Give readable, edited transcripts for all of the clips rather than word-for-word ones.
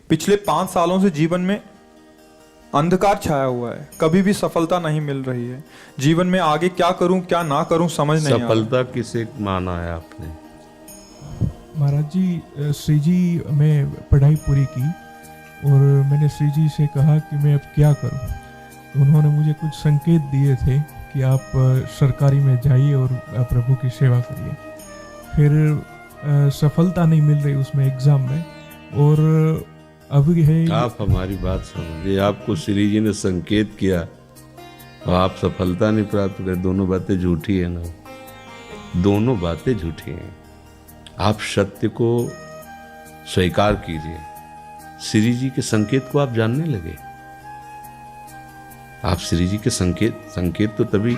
पिछले 5 सालों से जीवन में अंधकार छाया हुआ है, कभी भी सफलता नहीं मिल रही है। जीवन में आगे क्या करूं क्या ना करूं समझ नहीं आ रहा। सफलता किसे माना है आपने? महाराज जी, श्री जी मैं पढ़ाई पूरी की और मैंने श्री जी से कहा कि मैं अब क्या करूं। तो उन्होंने मुझे कुछ संकेत दिए थे कि आप सरकारी में जाइए और प्रभु की सेवा करिए। फिर सफलता नहीं मिल रही उसमें एग्ज़ाम में, और अभी है। आप हमारी बात समझिए, आपको श्री जी ने संकेत किया और आप सफलता नहीं प्राप्त कर, दोनों बातें झूठी है ना, दोनों बातें झूठी हैं। आप सत्य को स्वीकार कीजिए। श्री जी के संकेत को आप जानने लगे। आप श्री जी के संकेत तो तभी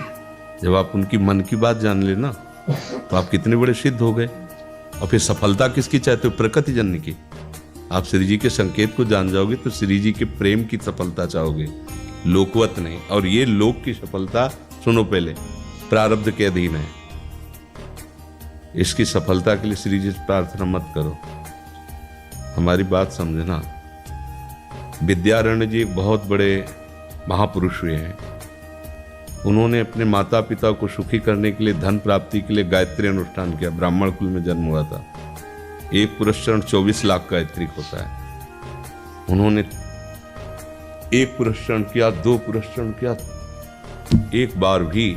जब आप उनकी मन की बात जान लेना, तो आप कितने बड़े सिद्ध हो गए। और फिर सफलता किसकी चाहते हो? प्रकृति जन्य की। आप श्री जी के संकेत को जान जाओगे तो श्री जी के प्रेम की सफलता चाहोगे, लोकवत नहीं। और ये लोक की सफलता, सुनो पहले, प्रारब्ध के अधीन है। इसकी सफलता के लिए श्री जी से प्रार्थना मत करो। हमारी बात समझना। विद्यारण्य जी एक बहुत बड़े महापुरुष हुए हैं। उन्होंने अपने माता पिता को सुखी करने के लिए, धन प्राप्ति के लिए गायत्री अनुष्ठान किया। ब्राह्मण कुल में जन्म हुआ था। एक पुरस्चरण 24 लाख गायत्री होता है। उन्होंने एक पुरस्चरण किया, 2 पुरस्चरण किया, एक बार भी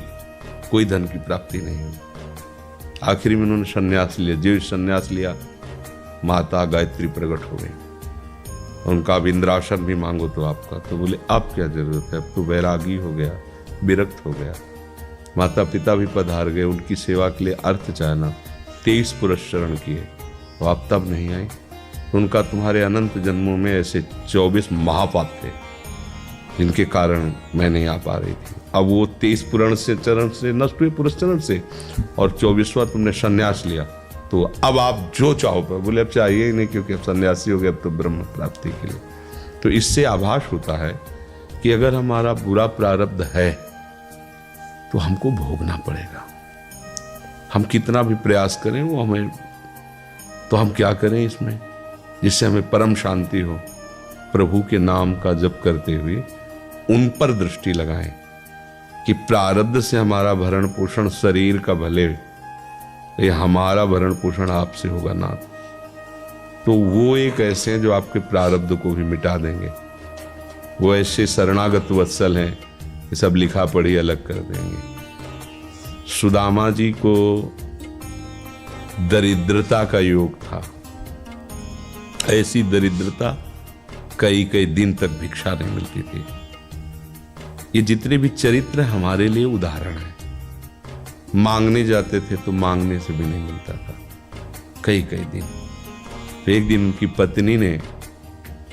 कोई धन की प्राप्ति नहीं हुई। आखिरी में उन्होंने संन्यास लिया। जीव संन्यास लिया, माता गायत्री प्रकट हो गई। उनका अब इंद्रासन भी मांगो तो आपका, तो बोले अब क्या जरूरत है, अब तो वैरागी हो गया, विरक्त हो गया। माता पिता भी पधार गए, उनकी सेवा के लिए अर्थ चाहना। 23 पुरस्चरण किए, तो आप तब नहीं आए। उनका तुम्हारे अनंत जन्मों में ऐसे 24 महापाप थे जिनके कारण मैं नहीं आ पा रही थी। अब वो 23 पुरण से चरण से नष्ट हुए, पुरस्चरण से, और 24वां तुमने संन्यास लिया, तो अब आप जो चाहो पर। बोले अब चाहिए ही नहीं, क्योंकि अब सन्यासी हो गए, अब तो ब्रह्म प्राप्ति के लिए। तो इससे आभास होता है कि अगर हमारा बुरा प्रारब्ध है तो हमको भोगना पड़ेगा। हम कितना भी प्रयास करें वो हमें, तो हम क्या करें इसमें जिससे हमें परम शांति हो? प्रभु के नाम का जप करते हुए उन पर दृष्टि लगाएं कि प्रारब्ध से हमारा भरण पोषण शरीर का भले, ये हमारा भरण पोषण आपसे होगा नाथ। तो वो एक ऐसे हैं जो आपके प्रारब्ध को भी मिटा देंगे। वो ऐसे शरणागत वत्सल हैं कि सब लिखा पढ़ी अलग कर देंगे। सुदामा जी को दरिद्रता का योग था। ऐसी दरिद्रता, कई दिन तक भिक्षा नहीं मिलती थी। ये जितने भी चरित्र हमारे लिए उदाहरण है। मांगने जाते थे तो मांगने से भी नहीं मिलता था, कई दिन। तो एक दिन उनकी पत्नी ने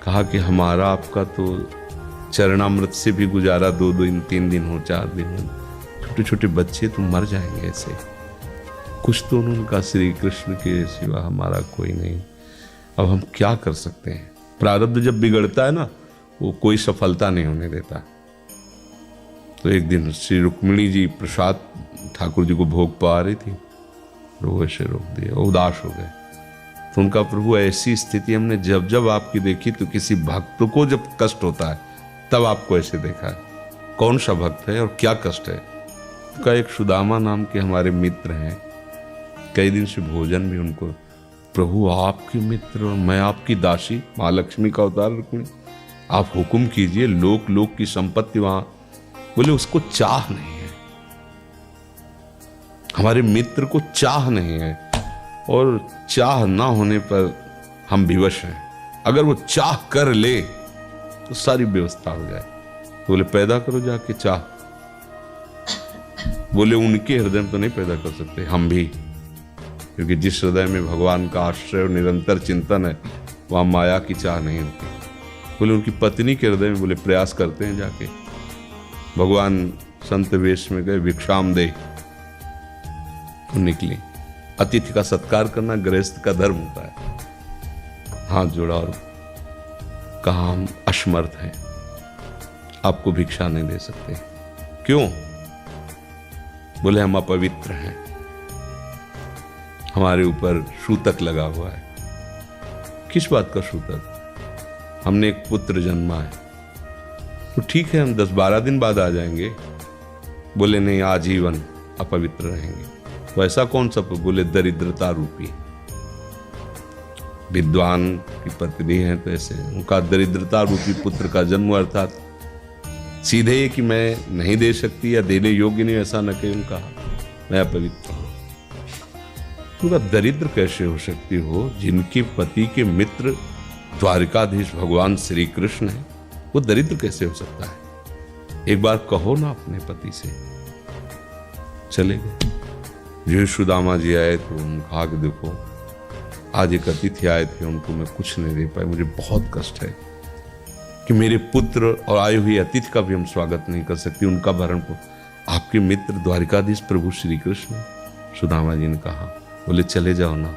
कहा कि हमारा आपका तो चरणामृत से भी गुजारा 2 दिन 3 दिन हो, 4 दिन हो, छोटे छोटे बच्चे तो मर जाएंगे ऐसे। कुछ तो उन्होंने कहा, श्री कृष्ण के सिवा हमारा कोई नहीं, अब हम क्या कर सकते हैं? प्रारब्ध जब बिगड़ता है ना, वो कोई सफलता नहीं होने देता। तो एक दिन श्री रुक्मिणी जी प्रसाद ठाकुर जी को भोग पा रही थी, वो ऐसे रोक दिया, उदास हो गए। तो उनका, प्रभु ऐसी स्थिति हमने जब जब आपकी देखी, तो किसी भक्त को जब कष्ट होता है तब आपको ऐसे देखा है। कौन सा भक्त है और क्या कष्ट है? का एक सुदामा नाम के हमारे मित्र हैं, कई दिन से भोजन भी उनको। प्रभु आपके मित्र और मैं आपकी दासी, महालक्ष्मी का अवतार रुक्मिणी, आप हुक्म कीजिए, लोक की संपत्ति वहां। बोले उसको चाह नहीं है, हमारे मित्र को चाह नहीं है, और चाह ना होने पर हम विवश हैं। अगर वो चाह कर ले तो सारी व्यवस्था हो जाए। तो बोले पैदा करो जाके चाह। बोले उनके हृदय में तो नहीं पैदा कर सकते, हम भी, क्योंकि जिस हृदय में भगवान का आश्रय और निरंतर चिंतन है, वहां माया की चाह नहीं होती। बोले उनकी पत्नी के हृदय में, बोले प्रयास करते हैं जाके। भगवान संत वेश में गए, भिक्षाम दे, निकली। अतिथि का सत्कार करना गृहस्थ का धर्म होता है। हाथ जोड़ा और कहा, हम असमर्थ हैं, आपको भिक्षा नहीं दे सकते। क्यों? बोले हम अपवित्र हैं, हमारे ऊपर सूतक लगा हुआ है। किस बात का सूतक? हमने एक पुत्र जन्मा है, तो ठीक है हम 10-12 दिन बाद आ जाएंगे। बोले नहीं, आजीवन अपवित्र रहेंगे। तो ऐसा कौन सा? बोले दरिद्रता रूपी। विद्वान की पत्नी है तो ऐसे उनका दरिद्रता रूपी पुत्र का जन्म, अर्थात सीधे ये कि मैं नहीं दे सकती या देने योग्य नहीं, ऐसा न कहे उनका मैं अपवित्र हूं। तो दरिद्र कैसे हो सकती हो? जिनके पति के मित्र द्वारिकाधीश भगवान श्री कृष्ण है, वो दरिद्र कैसे हो सकता है? एक बार कहो ना अपने पति से। चले गए। जो सुदामा जी आए तो उन्होंने कहा कि देखो आज एक अतिथि आए थे, उनको मैं कुछ नहीं दे पाए, मुझे बहुत कष्ट है कि मेरे पुत्र और आए हुए अतिथि का भी हम स्वागत नहीं कर सकते, उनका भरण को आपके मित्र द्वारिकाधीश प्रभु श्री कृष्ण। सुदामा जी ने कहा, बोले चले जाओ ना,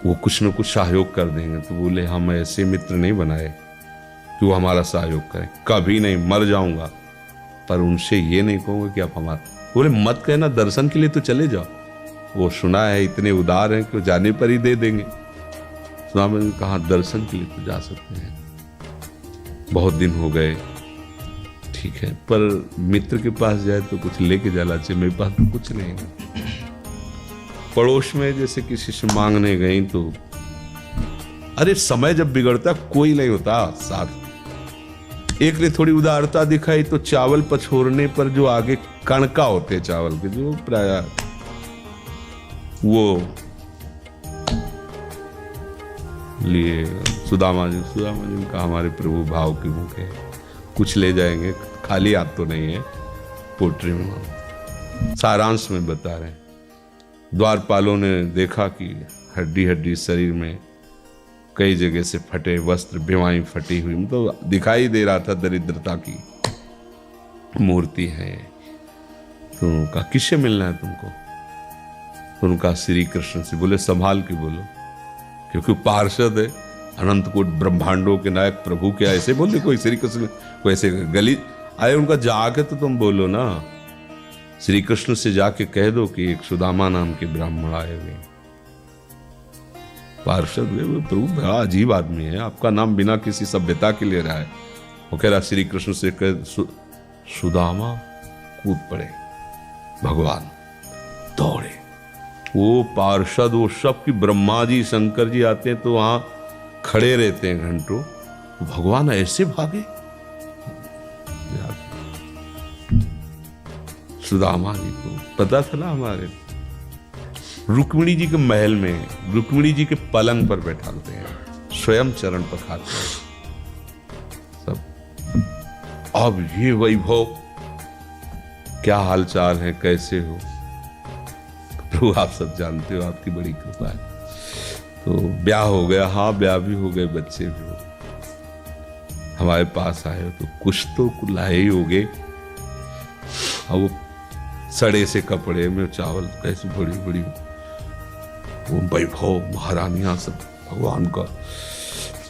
वो कुछ न कुछ सहयोग कर देंगे। तो बोले हम ऐसे मित्र नहीं बनाए कि वो हमारा सहयोग करें, कभी नहीं, मर जाऊंगा पर उनसे ये नहीं कहूंगा कि आप हमारा। बोले मत कहना, दर्शन के लिए तो चले जाओ, वो सुना है इतने उदार हैं कि वो जाने पर ही दे देंगे। सुदामा जी ने कहा दर्शन के लिए तो जा सकते हैं, बहुत दिन हो गए, ठीक है, पर मित्र के पास जाए तो कुछ लेके जाना चाहिए, मेरे पास तो कुछ नहीं है। पड़ोस में जैसे किसी से मांगने गई तो अरे समय जब बिगड़ता कोई नहीं होता साथ। एक ने थोड़ी उदारता दिखाई तो चावल पछोरने पर जो आगे कणका होते चावल के, जो प्राय वो लिए सुदामा जी ने कहा हमारे प्रभु भाव के भूखे, कुछ ले जाएंगे, खाली हाथ तो नहीं है। पोट्री में सारांश में बता रहे हैं, द्वारपालों ने देखा कि हड्डी हड्डी शरीर में कई जगह से फटे वस्त्र, बीमारी फटी हुई, मतलब दिखाई दे रहा था दरिद्रता की मूर्ति है। तो उनका किससे मिलना है तुमको? तो उनका श्री कृष्ण से। बोले संभाल के बोलो, क्योंकि पार्षद है, अनंत कोट ब्रह्मांडों के नायक प्रभु के ऐसे बोले कोई श्री कृष्ण को ऐसे गली आए, उनका जाके तो तुम बोलो ना, श्री कृष्ण से जाके कह दो कि एक सुदामा नाम के ब्राह्मण आए हुए। पार्षद प्रभु बड़ा अजीब आदमी है, आपका नाम बिना किसी सभ्यता के ले रहा है। वो कह रहा श्री कृष्ण से कह सुदामा, कूद पड़े, भगवान दौड़े। वो पार्षद वो सब की ब्रह्मा जी शंकर जी आते हैं तो वहां खड़े रहते हैं घंटों, भगवान ऐसे भागे। सुदामा जी को पता चला हमारे रुक्मिणी जी के महल में, रुक्मिणी जी के पलंग पर बैठाते हैं, स्वयं चरण पखारते हैं सब। अब ये वैभव, क्या हालचाल है, कैसे हो? प्रभु आप सब जानते हो, आपकी बड़ी कृपा है। तो ब्याह हो गया, हाँ ब्याह भी हो गए, बच्चे भी हो, हमारे पास आए हो तो कुछ तो लाए ही होगे। और वो सड़े से कपड़े में चावल, कैसी बड़ी बड़ी वो वैभव, महारानियां सब, भगवान का।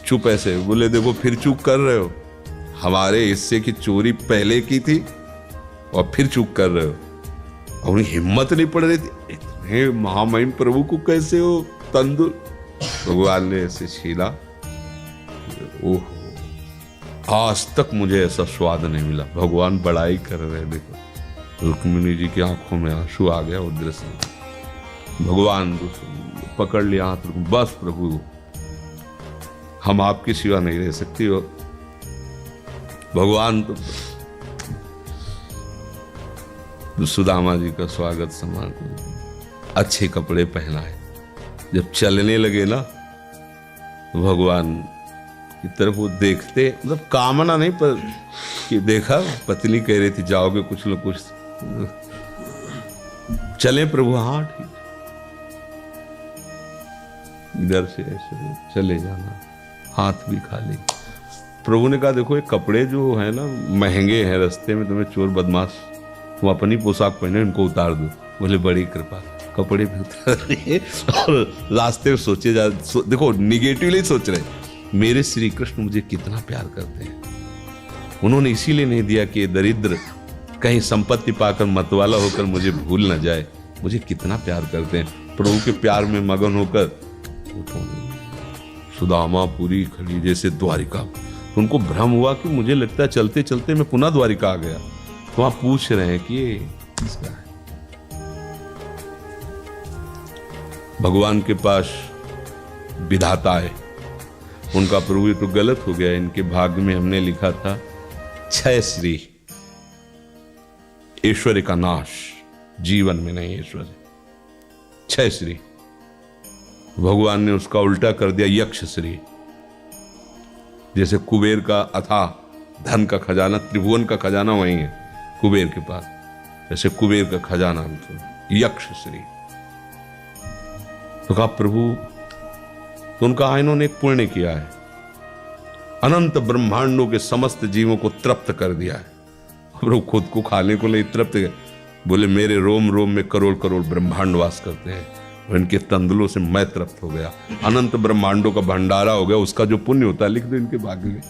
चुप ऐसे बोले देखो फिर चूक कर रहे हो, हमारे हिस्से की चोरी पहले की थी और फिर चूक कर रहे हो। और उन्हें हिम्मत नहीं पड़ रही थी, इतने महामहिम प्रभु को कैसे हो तंदुर। भगवान ने ऐसे छीला, ओह आज तक मुझे ऐसा स्वाद नहीं मिला। भगवान बड़ाई कर रहे हैं, देखो रुक्मिणी जी की आंखों में आंसू आ गया। उधर से भगवान पकड़ लिया हाथ, बस प्रभु हम आपकी सिवा नहीं रह सकती। और भगवान तो सुदामा जी का स्वागत सम्मान, अच्छे कपड़े पहनाए। जब चलने लगे ना तो भगवान की तरफ वो देखते, मतलब कामना नहीं पर कि देखा पत्नी कह रही थी जाओगे कुछ लोग कुछ चले प्रभु, हाँ ठीक, इधर से ऐसे चले जाना, हाथ भी खाली। प्रभु ने कहा देखो ये कपड़े जो है ना महंगे हैं, रास्ते में तुम्हें चोर बदमाश तुम अपनी पोशाक पहने इनको उतार दो। बोले बड़ी कृपा, कपड़े भी उतार दिए और रास्ते में सोचे जा देखो निगेटिवली सोच रहे, मेरे श्री कृष्ण मुझे कितना प्यार करते हैं। उन्होंने इसीलिए नहीं दिया कि दरिद्र कहीं संपत्ति पाकर मतवाला होकर मुझे भूल न जाए, मुझे कितना प्यार करते हैं। प्रभु के प्यार में मगन होकर सुदामापुरी खड़ी जैसे द्वारिका। तो उनको भ्रम हुआ कि मुझे लगता है चलते चलते मैं पुनः द्वारिका आ गया। तो वहां पूछ रहे हैं कि ये किसका है। भगवान के पास विधाता है, उनका प्रभु ये तो गलत हो गया, इनके भाग्य में हमने लिखा था क्षय श्री, ऐश्वर्य का नाश, जीवन में नहीं ऐश्वर्य, क्षय श्री। भगवान ने उसका उल्टा कर दिया यक्ष श्री। जैसे कुबेर का अथाह धन का खजाना, त्रिभुवन का खजाना वही है कुबेर के पास, जैसे कुबेर का खजाना तो यक्ष श्री। तो कहा प्रभु, तो उनका इन्होंने एक पुण्य किया है, अनंत ब्रह्मांडों के समस्त जीवों को तृप्त कर दिया है। प्रभु खुद को खाने को ले तृप्त गए, बोले मेरे रोम रोम में करोड़ करोड़ ब्रह्मांड वास करते हैं और इनके तंदुलों से मैं तृप्त हो गया। अनंत ब्रह्मांडों का भंडारा हो गया, उसका जो पुण्य होता है लिख दो इनके भाग्य में।